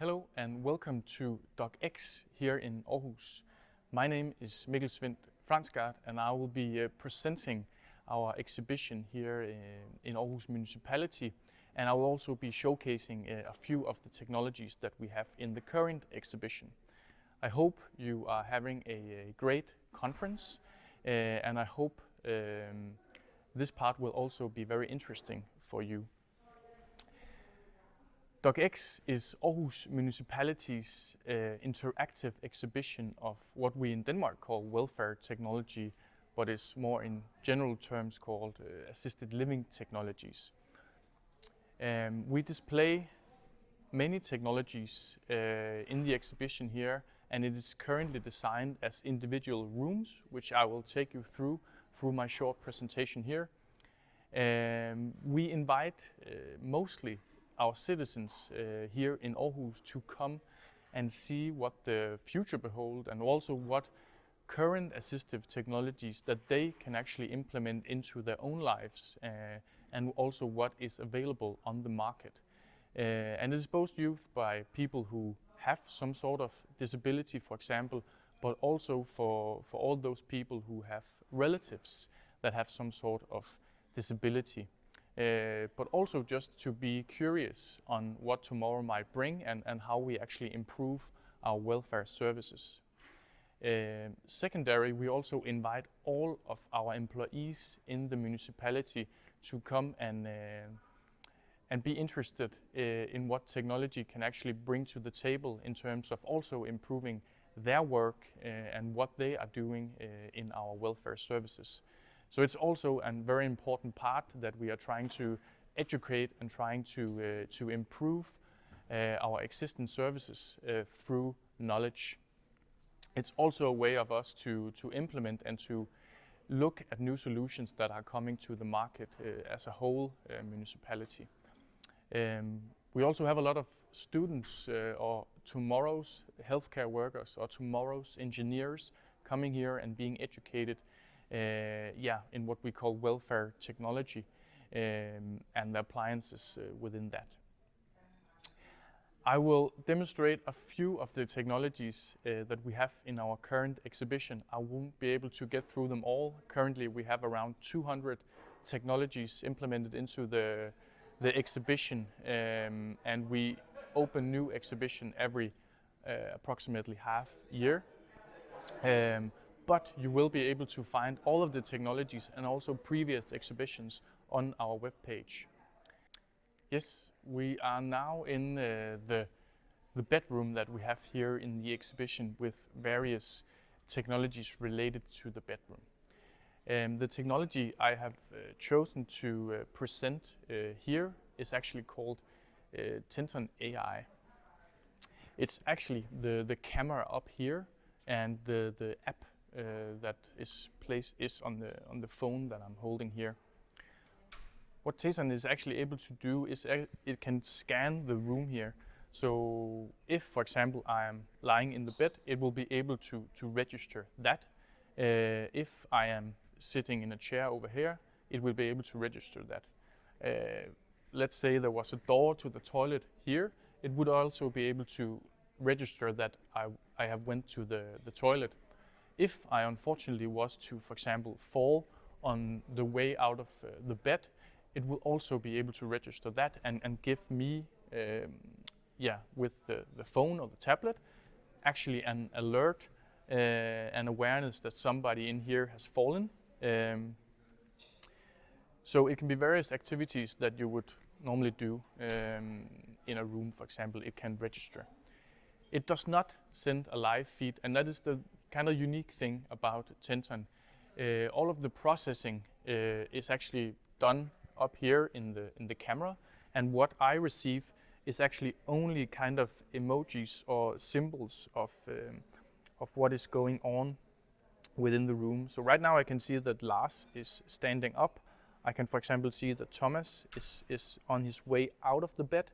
Hello and welcome to DokkX here in Aarhus. My name is Mikkel Svendt Fransgaard and I will be presenting our exhibition here in Aarhus Municipality, and I will also be showcasing a few of the technologies that we have in the current exhibition. I hope you are having a great conference and I hope this part will also be very interesting for you. DokkX is Aarhus Municipality's interactive exhibition of what we in Denmark call welfare technology, but is more in general terms called assisted living technologies. We display many technologies in the exhibition here, and it is currently designed as individual rooms, which I will take you through my short presentation here. We invite mostly our citizens here in Aarhus to come and see what the future beholds, and also what current assistive technologies that they can actually implement into their own lives, and also what is available on the market. And it is both used by people who have some sort of disability, for example, but also for all those people who have relatives that have some sort of disability. But also just to be curious on what tomorrow might bring and how we actually improve our welfare services. Secondary, we also invite all of our employees in the municipality to come and be interested in what technology can actually bring to the table in terms of also improving their work and what they are doing in our welfare services. So it's also a very important part that we are trying to educate and trying to improve our existing services through knowledge. It's also a way of us to implement and to look at new solutions that are coming to the market as a whole municipality. We also have a lot of students or tomorrow's healthcare workers or tomorrow's engineers coming here and being educated in what we call welfare technology and the appliances within that. I will demonstrate a few of the technologies that we have in our current exhibition. I won't be able to get through them all. Currently we have around 200 technologies implemented into the exhibition, and we open new exhibition every approximately half year. But you will be able to find all of the technologies and also previous exhibitions on our webpage. Yes, we are now in the bedroom that we have here in the exhibition with various technologies related to the bedroom. The technology I have chosen to present here is actually called Tenton AI. It's actually the camera up here, and the app that is on the phone that I'm holding here. What Tenton is actually able to do is it can scan the room here. So if, for example, I am lying in the bed, it will be able to register that. If I am sitting in a chair over here, it will be able to register that. Let's say there was a door to the toilet here, it would also be able to register that I have went to the toilet. If I unfortunately was to, for example, fall on the way out of the bed, it will also be able to register that and give me, with the phone or the tablet, actually an alert, an awareness that somebody in here has fallen. So it can be various activities that you would normally do in a room, for example, it can register. It does not send a live feed, and that is the kind of unique thing about Tenton. All of the processing is actually done up here in the camera, and what I receive is actually only kind of emojis or symbols of what is going on within the room. So right now I can see that Lars is standing up. I can, for example, see that Thomas is on his way out of the bed.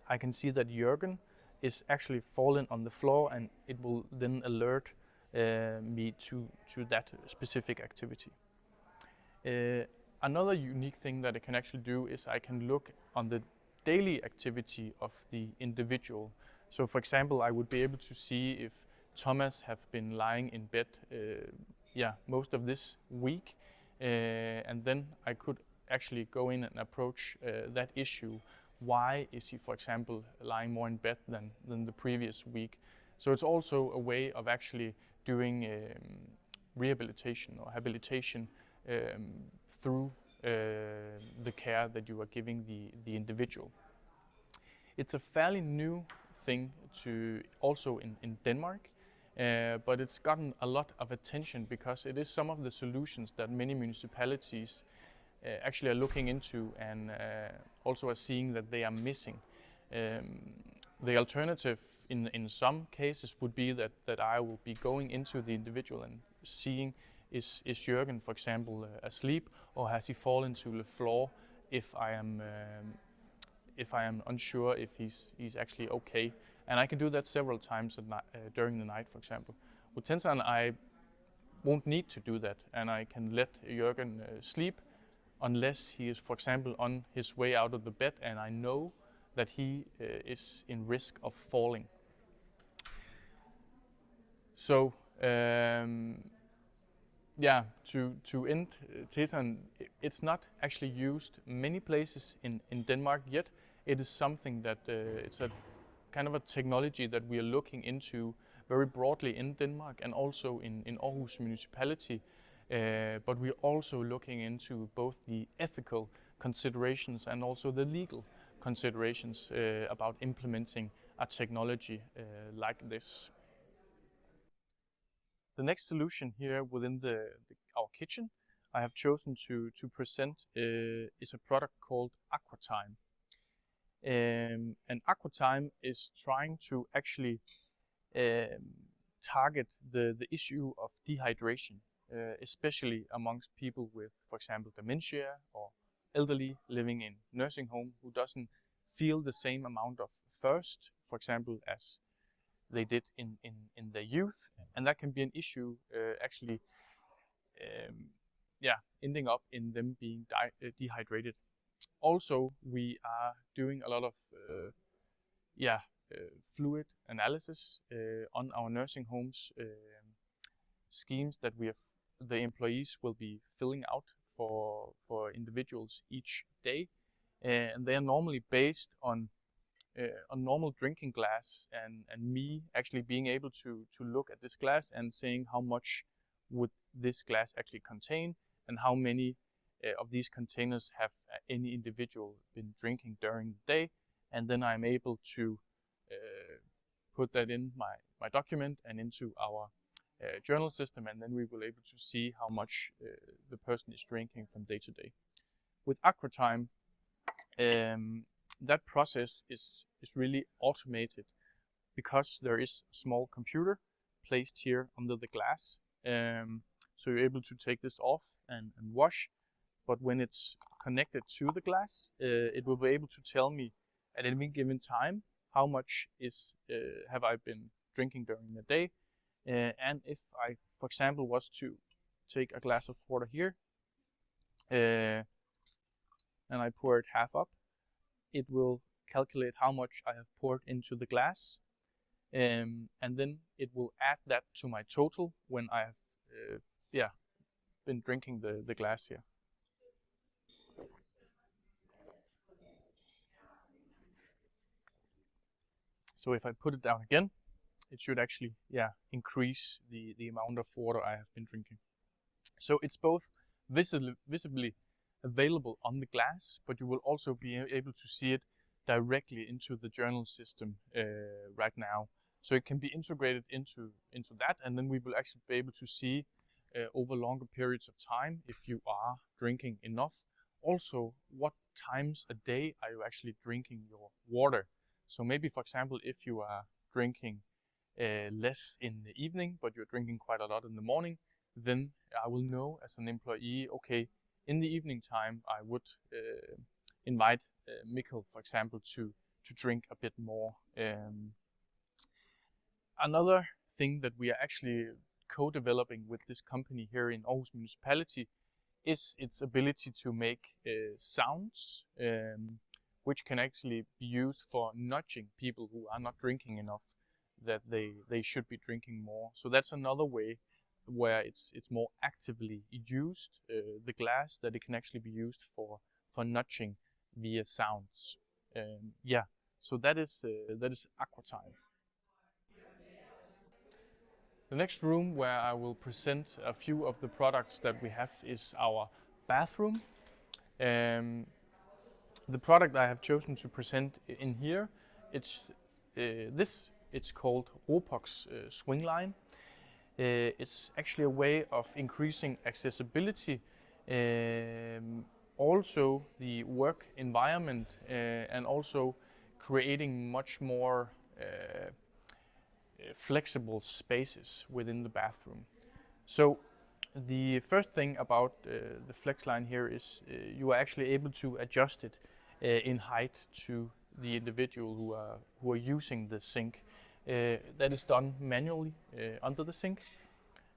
I can see that Jürgen is actually fallen on the floor, and it will then alert me to that specific activity. Another unique thing that I can actually do is I can look on the daily activity of the individual. So for example, I would be able to see if Thomas have been lying in bed most of this week, and then I could actually go in and approach that issue. Why is he, for example, lying more in bed than the previous week? So it's also a way of actually doing rehabilitation or habilitation through the care that you are giving the individual. It's a fairly new thing to also in Denmark, but it's gotten a lot of attention because it is some of the solutions that many municipalities actually are looking into and also are seeing that they are missing. The alternative in some cases would be that I will be going into the individual and seeing is Jürgen, for example, asleep, or has he fallen to the floor if I am unsure if he's actually okay. And I can do that several times at night, during the night, for example. With Tensan, I won't need to do that, and I can let Jürgen sleep unless he is, for example, on his way out of the bed and I know that he is in risk of falling. So to end Tensan, it's not actually used many places in Denmark yet. It is something that it's a kind of a technology that we are looking into very broadly in Denmark and also in Aarhus Municipality. But we're also looking into both the ethical considerations and also the legal considerations about implementing a technology like this. The next solution here within our kitchen I have chosen to present is a product called AquaTime. And AquaTime is trying to actually target the issue of dehydration, especially amongst people with, for example, dementia or elderly living in nursing home who doesn't feel the same amount of thirst, for example, as they did in their youth. And that can be an issue actually ending up in them being dehydrated. Also, we are doing a lot of fluid analysis on our nursing homes, schemes that the employees will be filling out for individuals each day, and they are normally based on normal drinking glass, and me actually being able to look at this glass and saying how much would this glass actually contain and how many of these containers have any individual been drinking during the day, and then I'm able to put that in my document and into our journal system, and then we will be able to see how much the person is drinking from day to day. With AquaTime, that process is really automated because there is a small computer placed here under the glass. So you're able to take this off and wash, but when it's connected to the glass, it will be able to tell me at any given time how much have I been drinking during the day. And if I, for example, was to take a glass of water here and I pour it half up, it will calculate how much I have poured into the glass, and then it will add that to my total when I have been drinking the glass here. So if I put it down again, it should actually increase the amount of water I have been drinking. So it's both visibly available on the glass, but you will also be able to see it directly into the journal system right now. So it can be integrated into that, and then we will actually be able to see over longer periods of time if you are drinking enough. Also, what times a day are you actually drinking your water? So maybe, for example, if you are drinking less in the evening, but you're drinking quite a lot in the morning, then I will know as an employee, okay, in the evening time, I would invite Mikkel, for example, to drink a bit more. Another thing that we are actually co-developing with this company here in Aarhus Municipality is its ability to make sounds. which can actually be used for nudging people who are not drinking enough, that they should be drinking more. So that's another way where it's more actively used, the glass, that it can actually be used for nudging via sounds. Yeah, so that is Aquatime. The next room where I will present a few of the products that we have is our bathroom. The product I have chosen to present in here, it's it's called DokkX Swing Line. It's actually a way of increasing accessibility, also the work environment, and also creating much more flexible spaces within the bathroom. So the first thing about the flex line here is you are actually able to adjust it in height to the individual who are using the sink. That is done manually under the sink.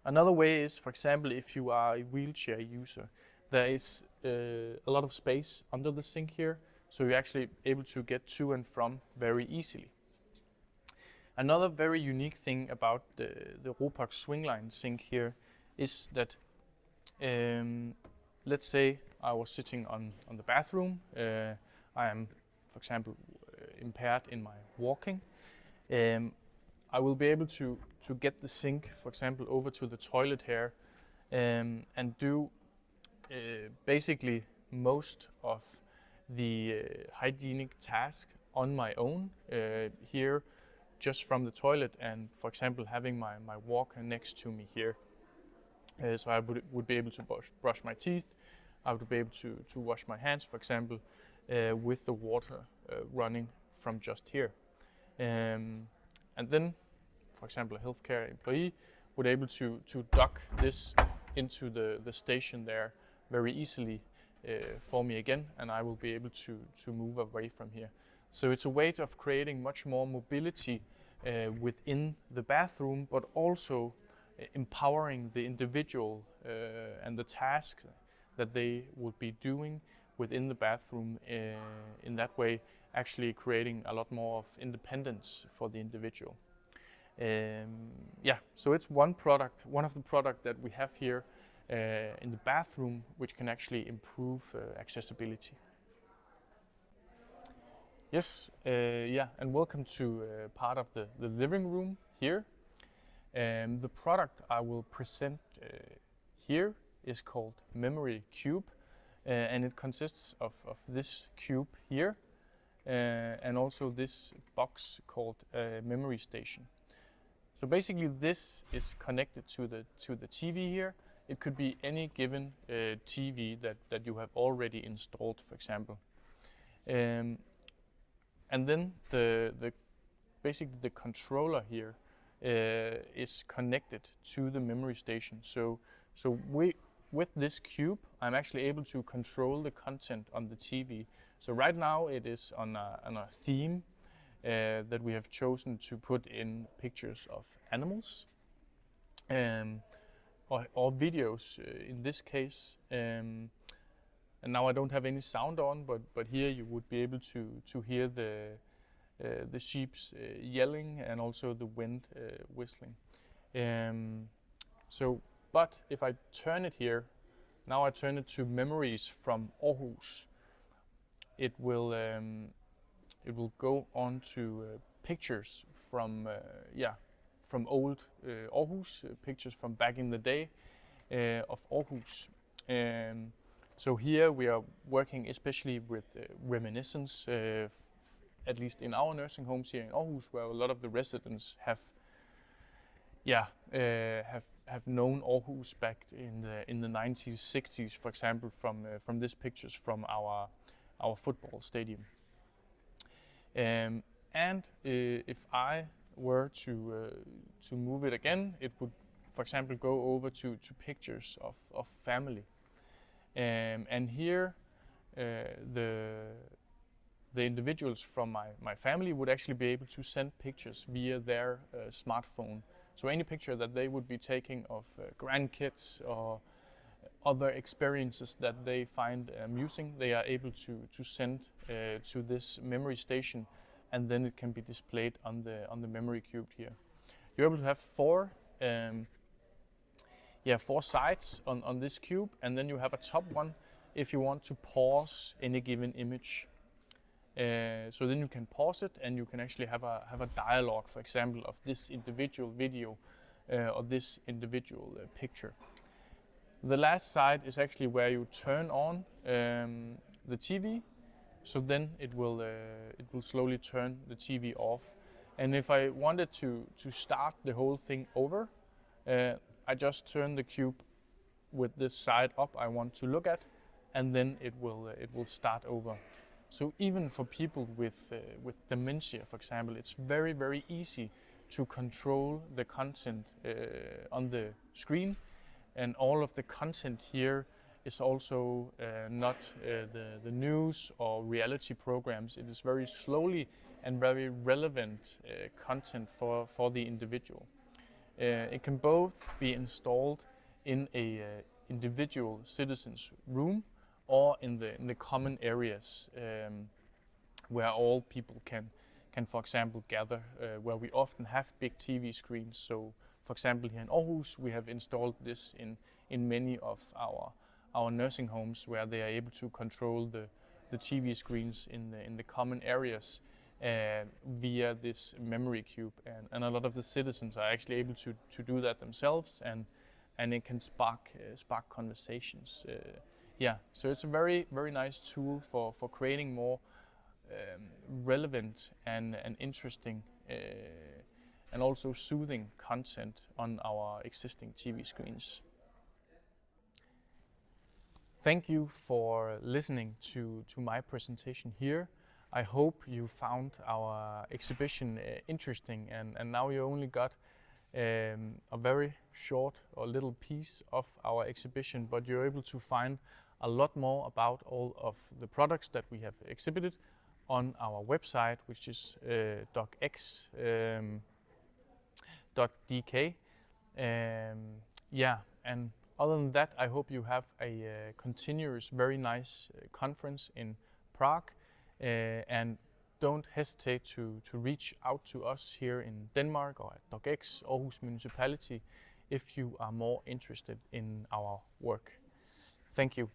Another way is, for example, if you are a wheelchair user, there is a lot of space under the sink here, so you're actually able to get to and from very easily. Another very unique thing about the DokkX Swingline sink here is that, let's say I was sitting on the bathroom. I am, for example, impaired in my walking. I will be able to get the sink, for example, over to the toilet here, and do basically most of the hygienic task on my own here, just from the toilet, and for example having my walker next to me here. So I would be able to brush my teeth. I would be able to wash my hands, for example, with the water running from just here. And then, for example, a healthcare employee would be able to dock this into the station there very easily for me again, and I will be able to move away from here. So it's a way of creating much more mobility within the bathroom, but also empowering the individual and the task that they would be doing within the bathroom, in that way actually creating a lot more of independence for the individual. Yeah, so it's one of the products that we have here in the bathroom, which can actually improve accessibility. Yes, yeah, and welcome to part of the living room here. The product I will present here is called Memory Cube, and it consists of this cube here, and also this box called Memory Station. So basically this is connected to the TV here. It could be any given TV that you have already installed, for example. And then basically the controller here is connected to the memory station. So with this cube, I'm actually able to control the content on the TV. So right now it is on a theme that we have chosen to put in pictures of animals or videos in this case. And now I don't have any sound on, but here you would be able to hear the sheep's yelling and also the wind whistling. But if I turn it here, now I turn it to memories from Aarhus. It will go on to pictures from old Aarhus, pictures from back in the day of Aarhus. So here we are working especially with reminiscence, at least in our nursing homes here in Aarhus, where a lot of the residents have known Aarhus back in the 90s, 60s, for example, from these pictures from our football stadium. And if I were to move it again, it would, for example, go over to pictures of family. And here the individuals from my family would actually be able to send pictures via their smartphone. So any picture that they would be taking of grandkids or other experiences that they find amusing, they are able to send to this memory station, and then it can be displayed on the memory cube here. You're able to have four sides on this cube, and then you have a top one if you want to pause any given image. So then you can pause it, and you can actually have a dialogue, for example, of this individual video or this individual picture. The last side is actually where you turn on the TV, so then it will slowly turn the TV off. And if I wanted to start the whole thing over, I just turn the cube with this side up I want to look at, and then it will start over. So even for people with dementia, for example, it's very, very easy to control the content on the screen, and all of the content here is also not the news or reality programs. It is very slowly and very relevant content for the individual. It can both be installed in a individual citizen's room or in the common areas where all people can for example gather, where we often have big TV screens. So for example here in Aarhus we have installed this in many of our nursing homes, where they are able to control the TV screens in the common areas via this memory cube, and a lot of the citizens are actually able to do that themselves, and it can spark conversations. So it's a very, very nice tool for creating more relevant and interesting and also soothing content on our existing TV screens. Thank you for listening to my presentation here. I hope you found our exhibition interesting, and now you only got a very short or little piece of our exhibition, but you're able to find a lot more about all of the products that we have exhibited on our website, which is DokkX .dk. And other than that, I hope you have a continuous, very nice conference in Prague, and don't hesitate to reach out to us here in Denmark or at DokkX Aarhus Municipality if you are more interested in our work. Thank you.